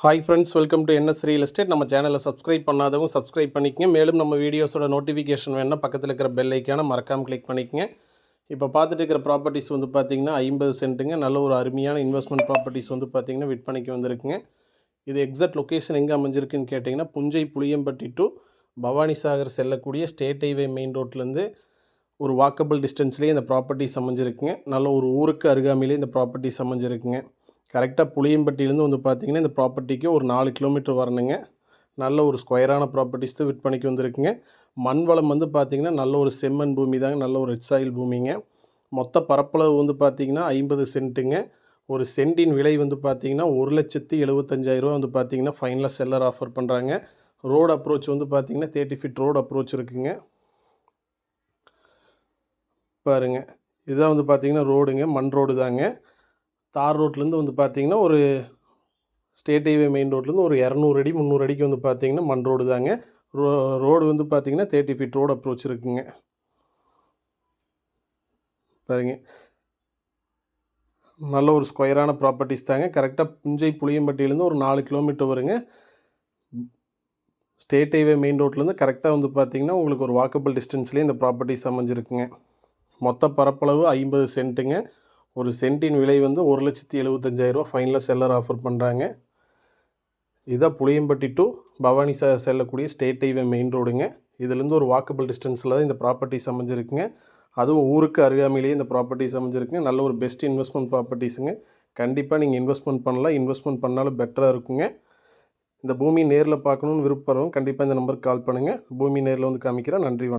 Hi friends, welcome to NS real estate. நம்ம சேனலில் subscribe பண்ணாதவங்க சப்ஸ்கிரைப் பண்ணிக்கங்க. மேலும் நம்ம வீடியோஸோட நோட்டிஃபிகேஷன் வேணுன்னா பக்கத்தில் இருக்கிற பெல் ஐக்கானை மறக்காமல் கிளிக் பண்ணிக்கங்க. இப்போ பார்த்துட்டு இருக்கிற ப்ராப்பர்ட்டிஸ் வந்து பார்த்திங்கன்னா 50 சென்ட்டுங்க. நல்ல ஒரு அருமையான இன்வெஸ்ட்மெண்ட் ப்ராப்பர்ட்டிஸ் வந்து பார்த்திங்கன்னா விற்பனைக்கு வந்திருக்குங்க. இது எக்ஸாக்ட் லொக்கேஷன் எங்கே அமைஞ்சிருக்குன்னு கேட்டிங்கன்னா, புஞ்சை புளியம்பட்டி டு பவானிசாகர் செல்லக்கூடிய ஸ்டேட் ஹைவே மெயின் ரோட்லேருந்து ஒரு வாக்கபிள் டிஸ்டன்ஸ்லேயே இந்த ப்ராப்பர்ட்டிஸ் அமைஞ்சிருக்குங்க. நல்ல ஒரு ஊருக்கு அருகாமையிலே இந்த ப்ராப்பர்ட்டிஸ் அமைஞ்சிருக்குங்க. கரெக்டாக புளியம்பட்டியிலேருந்து வந்து பார்த்திங்கன்னா இந்த ப்ராப்பர்ட்டிக்கு ஒரு 4 கிலோமீட்டர் வரணுங்க. நல்ல ஒரு ஸ்கொயரான ப்ராப்பர்ட்டிஸ் தான் விற்பனைக்கு வந்திருக்குங்க. மண் வளம் வந்து பார்த்திங்கன்னா நல்ல ஒரு செம்மண் பூமி தாங்க, நல்ல ஒரு ரெட் சாயில் பூமிங்க. மொத்த பரப்பளவு வந்து பார்த்திங்கன்னா 50 சென்ட்டுங்க. ஒரு சென்டின் விலை வந்து பார்த்திங்கன்னா 1,75,000 வந்து பார்த்திங்கன்னா ஃபைனலாக செல்லர் ஆஃபர் பண்ணுறாங்க. ரோடு அப்ரோச் வந்து பார்த்திங்கன்னா 30 ஃபீட் ரோடு அப்ரோச் இருக்குங்க. பாருங்கள், இதுதான் வந்து பார்த்திங்கன்னா ரோடுங்க, மண் ரோடு தாங்க. தார் ரோட்லேருந்து வந்து பார்த்திங்கன்னா ஒரு ஸ்டேட் ஹைவே மெயின் ரோட்லேருந்து ஒரு 200 அடி 300 அடிக்கு வந்து பார்த்திங்கன்னா மண் ரோடு தாங்க. ரோடு வந்து பார்த்திங்கன்னா 30 ஃபீட் ரோடு அப்ரோச் இருக்குங்க. பாருங்க, நல்ல ஒரு ஸ்கொயரான ப்ராப்பர்ட்டிஸ் தாங்க. கரெக்டாக புஞ்சை புளியம்பட்டியிலேருந்து ஒரு 4 கிலோமீட்டர் வருங்க. ஸ்டேட் ஹைவே மெயின் ரோட்லேருந்து கரெக்டாக வந்து பார்த்திங்கன்னா உங்களுக்கு ஒரு வாக்கபிள் டிஸ்டன்ஸ்லேயே இந்த ப்ராப்பர்ட்டிஸ் அமைஞ்சிருக்குங்க. மொத்த பரப்பளவு 50 சென்ட்டுங்க. ஒரு சென்ட்டின் விலை வந்து 1,75,000 ஃபைனலாக செல்லர் ஆஃபர் பண்ணுறாங்க. இதான் புளியம்பட்டி டு பவானிசாகர் செல்லக்கூடிய ஸ்டேட் ஹைவே மெயின் ரோடுங்க. இதுலேருந்து ஒரு வாக்கபிள் டிஸ்டன்ஸில் தான் இந்த ப்ராப்பர்ட்டிஸ் அமைஞ்சிருக்குங்க. அதுவும் ஊருக்கு அருகாமையிலேயே இந்த ப்ராப்பர்ட்டிஸ் அமைஞ்சிருக்குங்க. நல்ல ஒரு பெஸ்ட் இன்வெஸ்ட்மெண்ட் ப்ராப்பர்ட்டிஸுங்க. கண்டிப்பாக நீங்கள் இன்வெஸ்ட்மெண்ட் பண்ணலாம். இன்வெஸ்ட்மெண்ட் பண்ணாலும் பெட்டராக இருக்குங்க. இந்த பூமி நேரில் பார்க்கணுன்னு விருப்பப்படுறவங்க கண்டிப்பாக இந்த நம்பருக்கு கால் பண்ணுங்கள். பூமி நேரில் வந்து காமிக்கிறேன். நன்றி.